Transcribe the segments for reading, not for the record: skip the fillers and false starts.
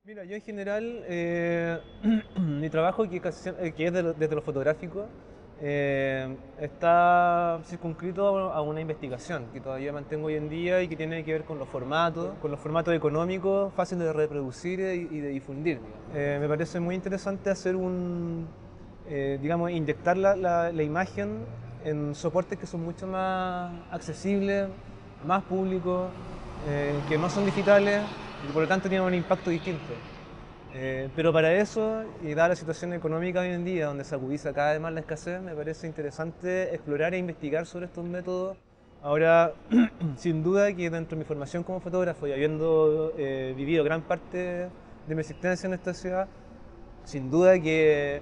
Mira, yo en general, mi trabajo, que es desde lo fotográfico, está circunscrito a una investigación que todavía mantengo hoy en día y que tiene que ver con los formatos económicos fáciles de reproducir y de difundir. Me parece muy interesante hacer digamos, inyectar la imagen en soportes que son mucho más accesibles, más públicos, que no son digitales y por lo tanto tienen un impacto distinto. Pero para eso, y dada la situación económica hoy en día, donde se agudiza cada vez más la escasez, me parece interesante explorar e investigar sobre estos métodos. Ahora, sin duda que dentro de mi formación como fotógrafo y habiendo vivido gran parte de mi existencia en esta ciudad, sin duda que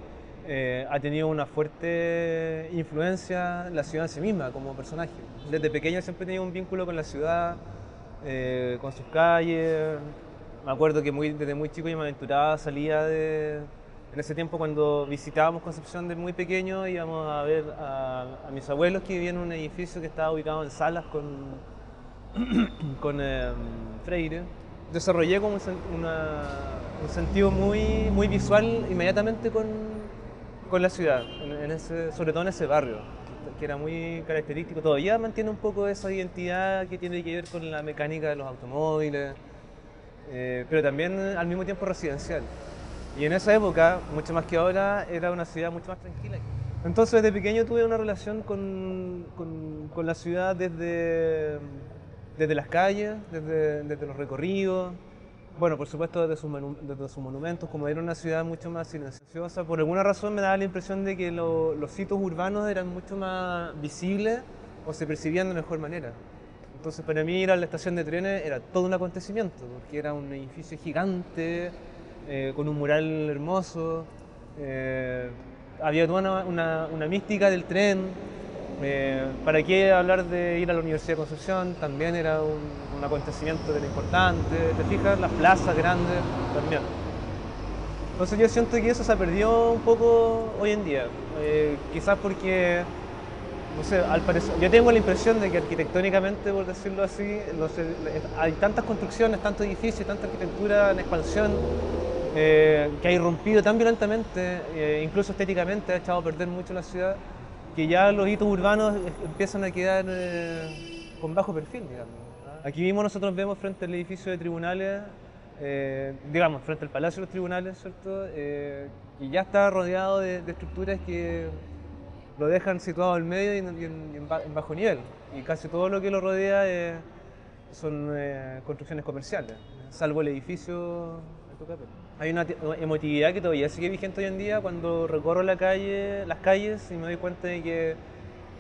ha tenido una fuerte influencia la ciudad en sí misma como personaje. Desde pequeño siempre he tenido un vínculo con la ciudad, con sus calles. Me acuerdo que desde muy chico yo me aventuraba, en ese tiempo cuando visitábamos Concepción de muy pequeño, íbamos a ver a mis abuelos que vivían en un edificio que estaba ubicado en Salas con Freire. Desarrollé como un sentido muy visual inmediatamente con la ciudad, sobre todo en ese barrio, que era muy característico. Todavía mantiene un poco esa identidad que tiene que ver con la mecánica de los automóviles, pero también al mismo tiempo residencial. Y en esa época, mucho más que ahora, era una ciudad mucho más tranquila. Entonces, desde pequeño tuve una relación con la ciudad desde las calles, desde los recorridos. Bueno, por supuesto, desde sus monumentos, como era una ciudad mucho más silenciosa, por alguna razón me daba la impresión de que los sitios urbanos eran mucho más visibles o se percibían de mejor manera. Entonces, para mí ir a la estación de trenes era todo un acontecimiento, porque era un edificio gigante, con un mural hermoso. eh, Había toda una mística del tren. ¿Para qué hablar de ir a la Universidad de Concepción? También era un acontecimiento de lo importante. ¿Te fijas? Las plazas grandes también. Entonces yo siento que eso se perdió un poco hoy en día. Quizás porque, no sé, al parecer, yo tengo la impresión de que arquitectónicamente, por decirlo así, hay tantas construcciones, tantos edificios, tanta arquitectura en expansión, que ha irrumpido tan violentamente, incluso estéticamente, ha echado a perder mucho la ciudad, que ya los hitos urbanos empiezan a quedar con bajo perfil, digamos. Aquí mismo nosotros vemos frente al edificio de tribunales, digamos, frente al Palacio de los Tribunales, ¿cierto? Y ya está rodeado de estructuras que lo dejan situado al medio y en bajo nivel. Y casi todo lo que lo rodea son construcciones comerciales, salvo el edificio de Tucapel. Hay una emotividad que todavía sigue vigente hoy en día cuando recorro las calles y me doy cuenta de que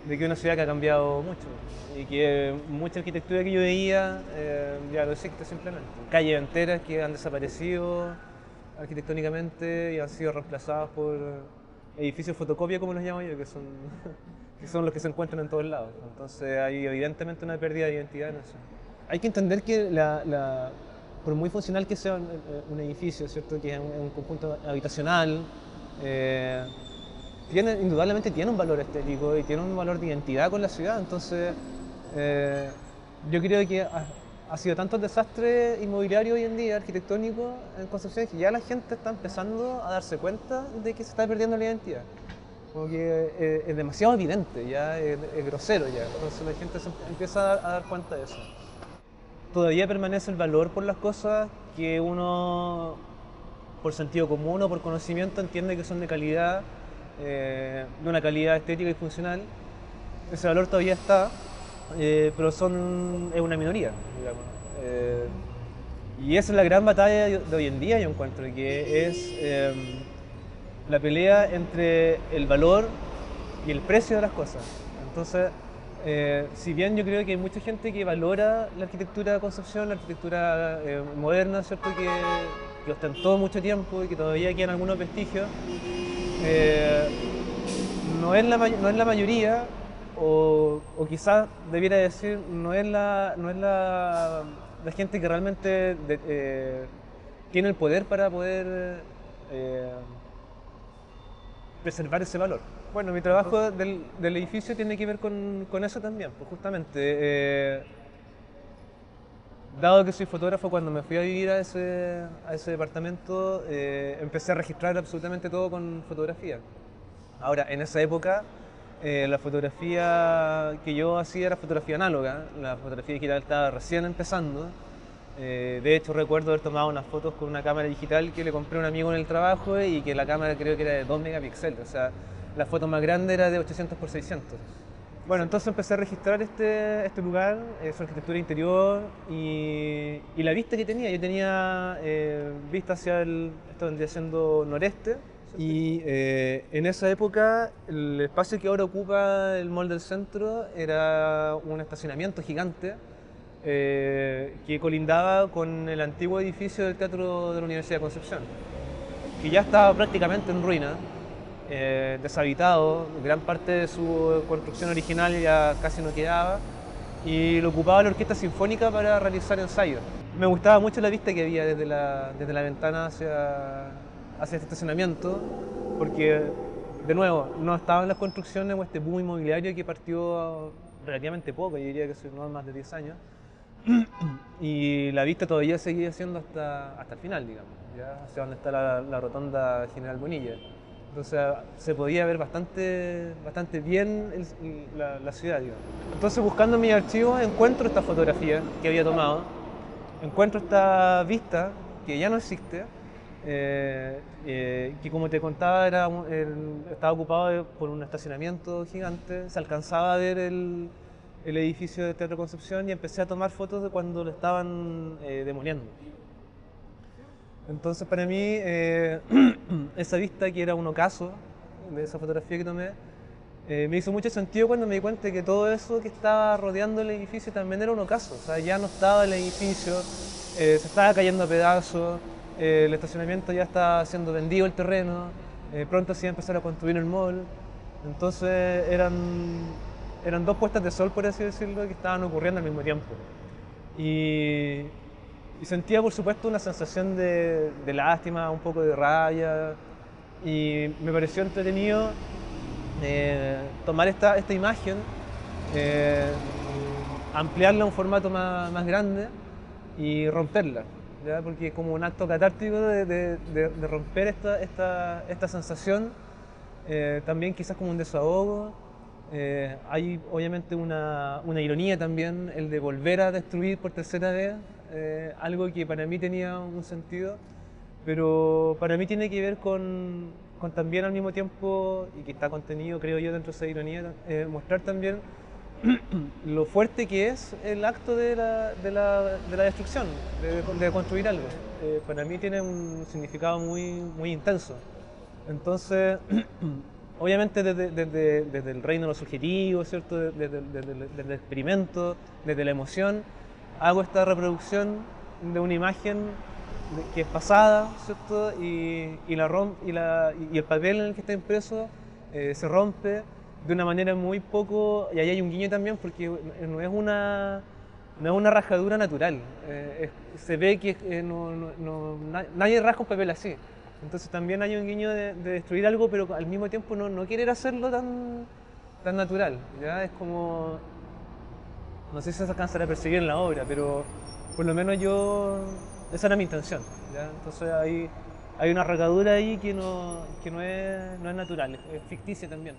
es una ciudad que ha cambiado mucho y que mucha arquitectura que yo veía ya no existe simplemente. Calles enteras que han desaparecido arquitectónicamente y han sido reemplazadas por edificios fotocopia, como los llamo yo, que son los que se encuentran en todos lados. Entonces hay evidentemente una pérdida de identidad en eso. Hay que entender que por muy funcional que sea un edificio, ¿cierto? Que es un conjunto habitacional, eh, indudablemente tiene un valor estético y tiene un valor de identidad con la ciudad. Entonces, eh, yo creo que ha sido tanto el desastre inmobiliario hoy en día, arquitectónico, en Concepción, que ya la gente está empezando a darse cuenta de que se está perdiendo la identidad. Como que es demasiado evidente, ya es grosero ya. Entonces la gente empieza a dar cuenta de eso. Todavía permanece el valor por las cosas que uno, por sentido común o por conocimiento, entiende que son de calidad, de una calidad estética y funcional. Ese valor todavía está, pero es una minoría, digamos. Y esa es la gran batalla de hoy en día, yo encuentro, que es la pelea entre el valor y el precio de las cosas. Entonces, si bien yo creo que hay mucha gente que valora la arquitectura de Concepción, la arquitectura moderna, ¿cierto? Que ostentó mucho tiempo y que todavía quedan algunos vestigios, eh, no es la mayoría, o quizás debiera decir, no es la gente que realmente tiene el poder para poder eh, preservar ese valor. Bueno, mi trabajo del edificio tiene que ver con eso también, pues justamente. Dado que soy fotógrafo, cuando me fui a vivir a ese departamento, empecé a registrar absolutamente todo con fotografía. Ahora, en esa época, la fotografía que yo hacía era fotografía análoga, la fotografía digital estaba recién empezando. De hecho, recuerdo haber tomado unas fotos con una cámara digital que le compré a un amigo en el trabajo y que la cámara creo que era de 2 megapíxeles, o sea, la foto más grande era de 800 por 600. Bueno, entonces empecé a registrar este lugar, su arquitectura interior y la vista que tenía. Yo tenía vista hacia esto vendría siendo noreste, y en esa época el espacio que ahora ocupa el Mall del Centro era un estacionamiento gigante que colindaba con el antiguo edificio del Teatro de la Universidad de Concepción, que ya estaba prácticamente en ruina, deshabitado, gran parte de su construcción original ya casi no quedaba, y lo ocupaba la Orquesta Sinfónica para realizar ensayos. Me gustaba mucho la vista que había desde la ventana hacia este estacionamiento, porque, de nuevo, no estaban las construcciones o este boom inmobiliario que partió relativamente poco, yo diría que no más de 10 años, y la vista todavía seguía siendo hasta el final, digamos, ¿ya? Hacia donde está la rotonda General Bonilla. Entonces se podía ver bastante bien la ciudad, digamos. Entonces, buscando en mis archivos, encuentro esta fotografía que había tomado, encuentro esta vista que ya no existe, que, como te contaba, estaba ocupado por un estacionamiento gigante. Se alcanzaba a ver el edificio de Teatro Concepción y empecé a tomar fotos de cuando lo estaban demoliendo. Entonces, para mí, esa vista, que era un ocaso de esa fotografía que tomé, me hizo mucho sentido cuando me di cuenta de que todo eso que estaba rodeando el edificio también era un ocaso. O sea, ya no estaba el edificio, se estaba cayendo a pedazos, el estacionamiento ya estaba siendo vendido el terreno, pronto se iba a empezar a construir el mall. Entonces eran dos puestas de sol, por así decirlo, que estaban ocurriendo al mismo tiempo. Y sentía, por supuesto, una sensación de lástima, un poco de rabia, y me pareció entretenido tomar esta imagen, ampliarla a un formato más grande y romperla, ¿ya? Porque es como un acto catártico de romper esta sensación, también quizás como un desahogo. Hay obviamente una ironía también, el de volver a destruir por tercera vez algo que para mí tenía un sentido, pero para mí tiene que ver con también, al mismo tiempo, y que está contenido, creo yo, dentro de esa ironía, mostrar también lo fuerte que es el acto de la destrucción, de construir algo. Para mí tiene un significado muy intenso. Entonces, obviamente desde el reino de lo subjetivo, ¿cierto? Desde el experimento, desde la emoción, hago esta reproducción de una imagen que es pasada, ¿cierto? Y el papel en el que está impreso se rompe de una manera muy poco, y ahí hay un guiño también, porque no es una rajadura natural. Se ve que nadie rasga un papel así. Entonces también hay un guiño de destruir algo, pero al mismo tiempo no querer hacerlo tan natural, ¿ya? Es como, no sé si se alcanzará a perseguir en la obra, pero por lo menos esa era mi intención, ¿ya? Entonces hay una rasgadura ahí que no es natural, es ficticia también.